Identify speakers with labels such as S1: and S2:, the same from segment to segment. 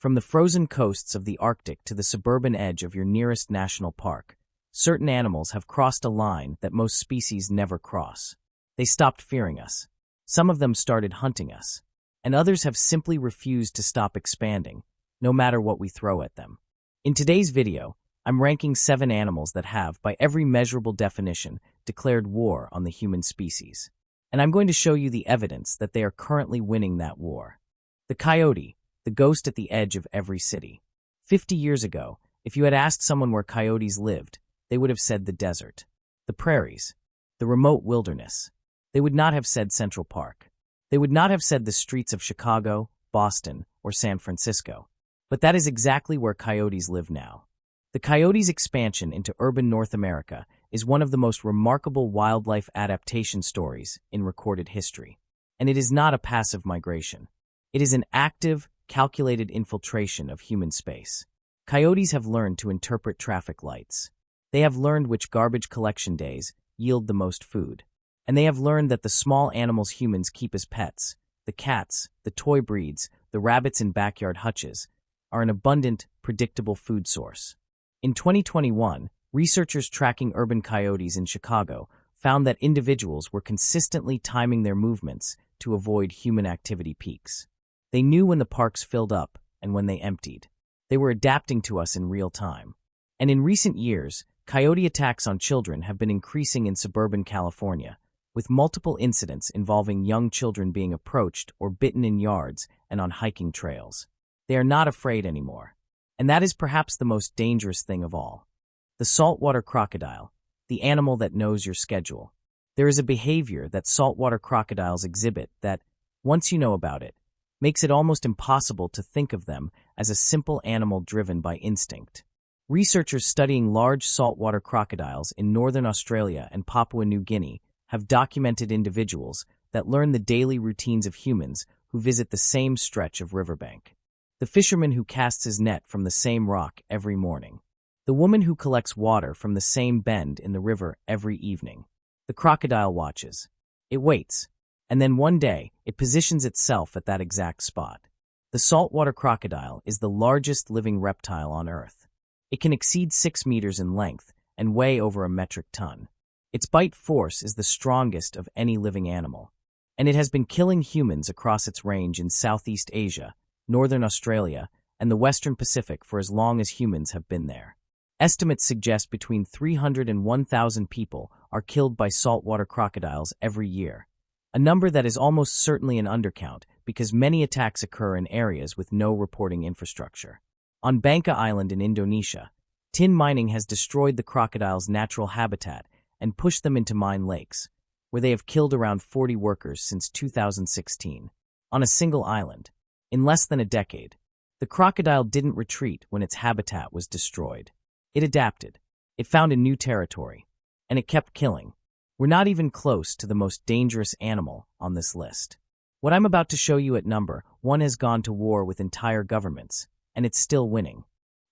S1: From the frozen coasts of the Arctic to the suburban edge of your nearest national park, certain animals have crossed a line that most species never cross. They stopped fearing us. Some of them started hunting us. And others have simply refused to stop expanding, no matter what we throw at them. In today's video, I'm ranking 7 animals that have, by every measurable definition, declared war on the human species. And I'm going to show you the evidence that they are currently winning that war. The coyote, the ghost at the edge of every city. 50 years ago, if you had asked someone where coyotes lived, they would have said the desert, the prairies, the remote wilderness. They would not have said Central Park. They would not have said the streets of Chicago, Boston, or San Francisco. But that is exactly where coyotes live now. The coyote's expansion into urban North America is one of the most remarkable wildlife adaptation stories in recorded history. And it is not a passive migration. It is an active, calculated infiltration of human space. Coyotes have learned to interpret traffic lights. They have learned which garbage collection days yield the most food. And they have learned that the small animals humans keep as pets, the cats, the toy breeds, the rabbits in backyard hutches, are an abundant, predictable food source. In 2021, researchers tracking urban coyotes in Chicago found that individuals were consistently timing their movements to avoid human activity peaks. They knew when the parks filled up and when they emptied. They were adapting to us in real time. And in recent years, coyote attacks on children have been increasing in suburban California, with multiple incidents involving young children being approached or bitten in yards and on hiking trails. They are not afraid anymore. And that is perhaps the most dangerous thing of all. The saltwater crocodile, the animal that knows your schedule. There is a behavior that saltwater crocodiles exhibit that, once you know about it, makes it almost impossible to think of them as a simple animal driven by instinct. Researchers studying large saltwater crocodiles in northern Australia and Papua New Guinea have documented individuals that learn the daily routines of humans who visit the same stretch of riverbank. The fisherman who casts his net from the same rock every morning. The woman who collects water from the same bend in the river every evening. The crocodile watches. It waits. And then one day, it positions itself at that exact spot. The saltwater crocodile is the largest living reptile on Earth. It can exceed 6 meters in length and weigh over a metric ton. Its bite force is the strongest of any living animal, and it has been killing humans across its range in Southeast Asia, Northern Australia, and the Western Pacific for as long as humans have been there. Estimates suggest between 300 and 1,000 people are killed by saltwater crocodiles every year, a number that is almost certainly an undercount because many attacks occur in areas with no reporting infrastructure. On Bangka Island in Indonesia, tin mining has destroyed the crocodile's natural habitat and pushed them into mine lakes, where they have killed around 40 workers since 2016. On a single island, in less than a decade, the crocodile didn't retreat when its habitat was destroyed. It adapted, it found a new territory, and it kept killing. We're not even close to the most dangerous animal on this list. What I'm about to show you at number 1 has gone to war with entire governments, and it's still winning.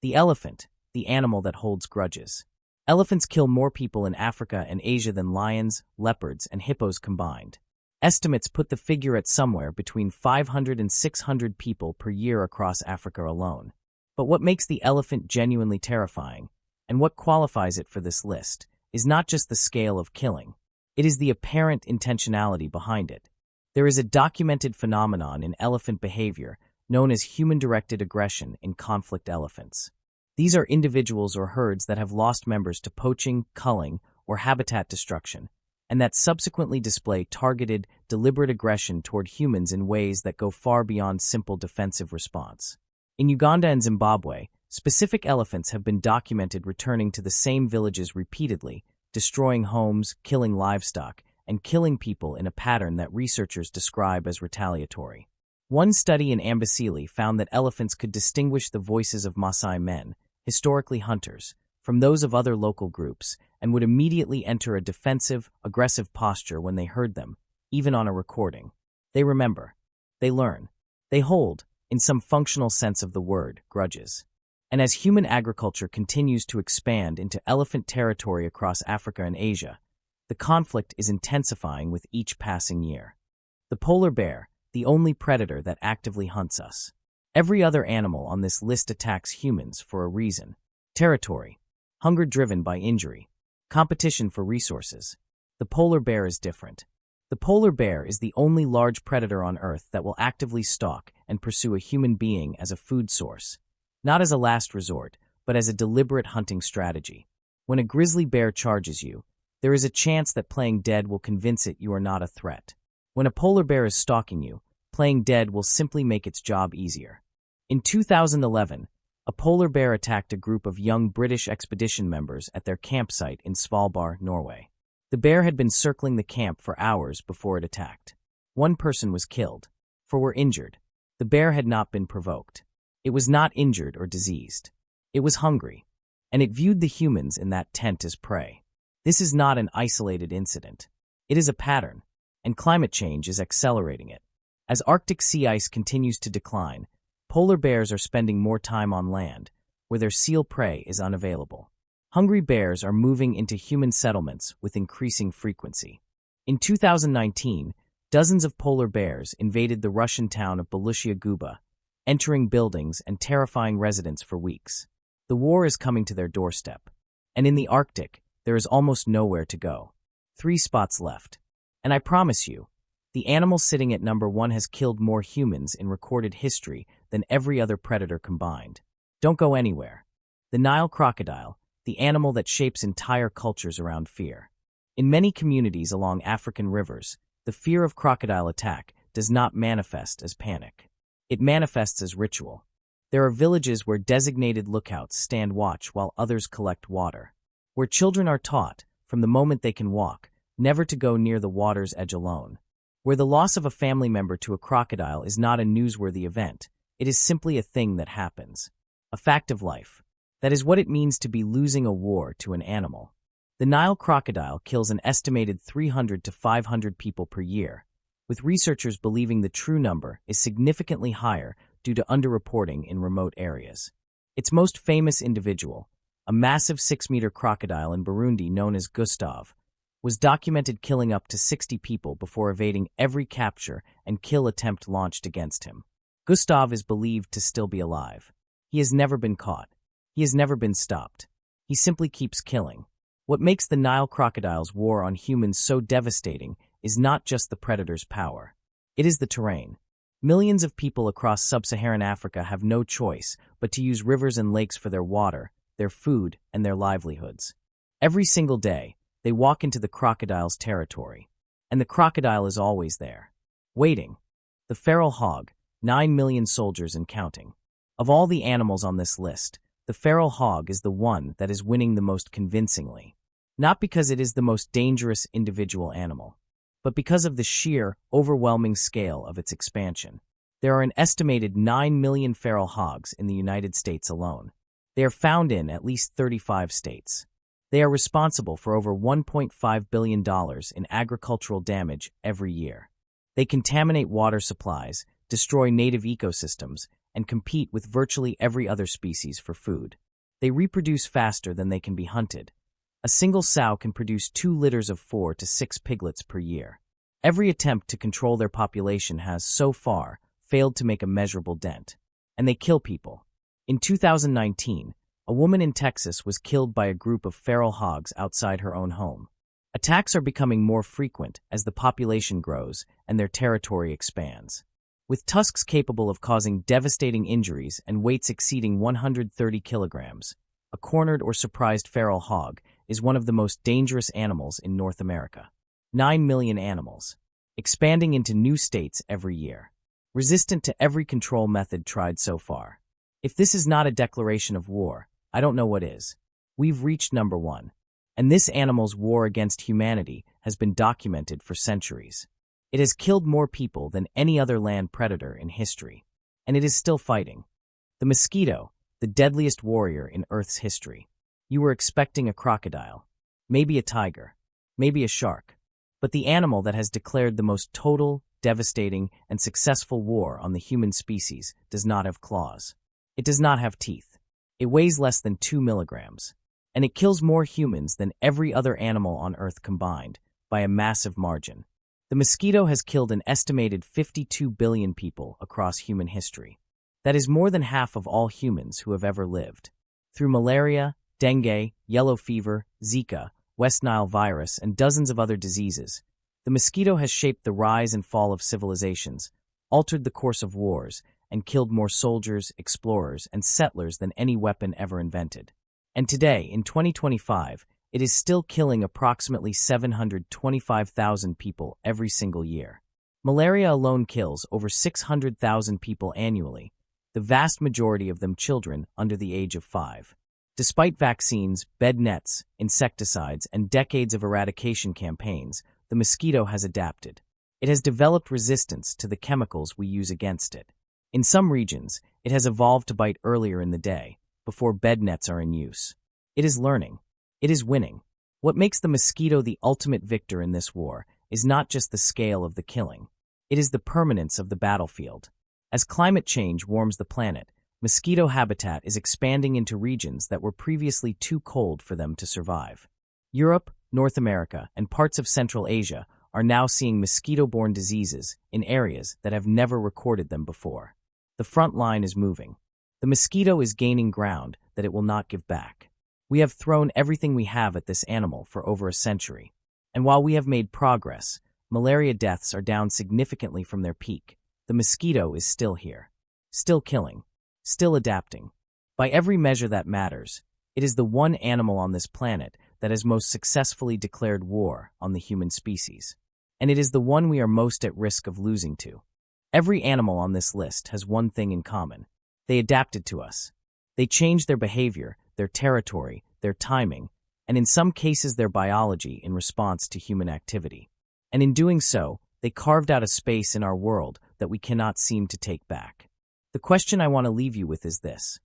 S1: The elephant, the animal that holds grudges. Elephants kill more people in Africa and Asia than lions, leopards, and hippos combined. Estimates put the figure at somewhere between 500 and 600 people per year across Africa alone. But what makes the elephant genuinely terrifying, and what qualifies it for this list, is not just the scale of killing. It is the apparent intentionality behind it. There is a documented phenomenon in elephant behavior known as human-directed aggression in conflict elephants. These are individuals or herds that have lost members to poaching, culling, or habitat destruction, and that subsequently display targeted, deliberate aggression toward humans in ways that go far beyond simple defensive response. In Uganda and Zimbabwe, specific elephants have been documented returning to the same villages repeatedly, destroying homes, killing livestock, and killing people in a pattern that researchers describe as retaliatory. One study in Amboseli found that elephants could distinguish the voices of Maasai men, historically hunters, from those of other local groups, and would immediately enter a defensive, aggressive posture when they heard them, even on a recording. They remember. They learn. They hold, in some functional sense of the word, grudges. And as human agriculture continues to expand into elephant territory across Africa and Asia, the conflict is intensifying with each passing year. The polar bear, the only predator that actively hunts us. Every other animal on this list attacks humans for a reason. Territory. Hunger driven by injury. Competition for resources. The polar bear is different. The polar bear is the only large predator on Earth that will actively stalk and pursue a human being as a food source. Not as a last resort, but as a deliberate hunting strategy. When a grizzly bear charges you, there is a chance that playing dead will convince it you are not a threat. When a polar bear is stalking you, playing dead will simply make its job easier. In 2011, a polar bear attacked a group of young British expedition members at their campsite in Svalbard, Norway. The bear had been circling the camp for hours before it attacked. One person was killed, 4 were injured. The bear had not been provoked. It was not injured or diseased. It was hungry, and it viewed the humans in that tent as prey. This is not an isolated incident. It is a pattern, and climate change is accelerating it. As Arctic sea ice continues to decline, polar bears are spending more time on land, where their seal prey is unavailable. Hungry bears are moving into human settlements with increasing frequency. In 2019, dozens of polar bears invaded the Russian town of Belushia Guba, entering buildings and terrifying residents for weeks. The war is coming to their doorstep. And in the Arctic, there is almost nowhere to go. 3 spots left. And I promise you, the animal sitting at number 1 has killed more humans in recorded history than every other predator combined. Don't go anywhere. The Nile crocodile, the animal that shapes entire cultures around fear. In many communities along African rivers, the fear of crocodile attack does not manifest as panic. It manifests as ritual. There are villages where designated lookouts stand watch while others collect water, where children are taught, from the moment they can walk, never to go near the water's edge alone, where the loss of a family member to a crocodile is not a newsworthy event, it is simply a thing that happens. A fact of life. That is what it means to be losing a war to an animal. The Nile crocodile kills an estimated 300 to 500 people per year, with researchers believing the true number is significantly higher due to underreporting in remote areas. Its most famous individual, a massive 6-meter crocodile in Burundi known as Gustav, was documented killing up to 60 people before evading every capture and kill attempt launched against him. Gustav is believed to still be alive. He has never been caught. He has never been stopped. He simply keeps killing. What makes the Nile crocodile's war on humans so devastating is not just the predator's power. It is the terrain. Millions of people across sub-Saharan Africa have no choice but to use rivers and lakes for their water, their food, and their livelihoods. Every single day, they walk into the crocodile's territory. And the crocodile is always there, waiting. The feral hog, 9 million soldiers and counting. Of all the animals on this list, the feral hog is the one that is winning the most convincingly. Not because it is the most dangerous individual animal, but because of the sheer, overwhelming scale of its expansion. There are an estimated 9 million feral hogs in the United States alone. They are found in at least 35 states. They are responsible for over $1.5 billion in agricultural damage every year. They contaminate water supplies, destroy native ecosystems, and compete with virtually every other species for food. They reproduce faster than they can be hunted. A single sow can produce 2 litters of 4 to 6 piglets per year. Every attempt to control their population has, so far, failed to make a measurable dent. And they kill people. In 2019, a woman in Texas was killed by a group of feral hogs outside her own home. Attacks are becoming more frequent as the population grows and their territory expands. With tusks capable of causing devastating injuries and weights exceeding 130 kilograms, a cornered or surprised feral hog is one of the most dangerous animals in North America. 9 million animals, expanding into new states every year, resistant to every control method tried so far. If this is not a declaration of war, I don't know what is. We've reached number 1, and this animal's war against humanity has been documented for centuries. It has killed more people than any other land predator in history, and it is still fighting. The mosquito, the deadliest warrior in Earth's history. You were expecting a crocodile, maybe a tiger, maybe a shark, but the animal that has declared the most total, devastating, and successful war on the human species does not have claws. It does not have teeth. It weighs less than 2 milligrams, and it kills more humans than every other animal on Earth combined, by a massive margin. The mosquito has killed an estimated 52 billion people across human history. That is more than half of all humans who have ever lived. Through malaria, dengue, yellow fever, Zika, West Nile virus, and dozens of other diseases, the mosquito has shaped the rise and fall of civilizations, altered the course of wars, and killed more soldiers, explorers, and settlers than any weapon ever invented. And today, in 2025, it is still killing approximately 725,000 people every single year. Malaria alone kills over 600,000 people annually, the vast majority of them children under the age of 5. Despite vaccines, bed nets, insecticides, and decades of eradication campaigns, the mosquito has adapted. It has developed resistance to the chemicals we use against it. In some regions, it has evolved to bite earlier in the day, before bed nets are in use. It is learning. It is winning. What makes the mosquito the ultimate victor in this war is not just the scale of the killing. It is the permanence of the battlefield. As climate change warms the planet, mosquito habitat is expanding into regions that were previously too cold for them to survive. Europe, North America, and parts of Central Asia are now seeing mosquito-borne diseases in areas that have never recorded them before. The front line is moving. The mosquito is gaining ground that it will not give back. We have thrown everything we have at this animal for over a century. And while we have made progress, malaria deaths are down significantly from their peak. The mosquito is still here. Still killing. Still adapting. By every measure that matters, it is the one animal on this planet that has most successfully declared war on the human species. And it is the one we are most at risk of losing to. Every animal on this list has one thing in common. They adapted to us. They changed their behavior, their territory, their timing, and in some cases their biology in response to human activity. And in doing so, they carved out a space in our world that we cannot seem to take back. The question I want to leave you with is this.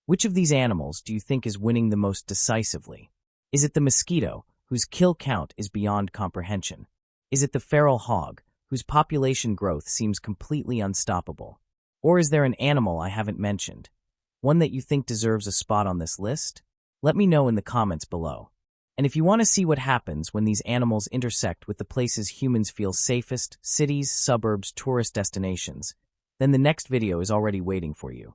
S1: Which of these animals do you think is winning the most decisively? Is it the mosquito, whose kill count is beyond comprehension? Is it the feral hog, whose population growth seems completely unstoppable? Or is there an animal I haven't mentioned? One that you think deserves a spot on this list? Let me know in the comments below. And if you want to see what happens when these animals intersect with the places humans feel safest, cities, suburbs, tourist destinations, then the next video is already waiting for you.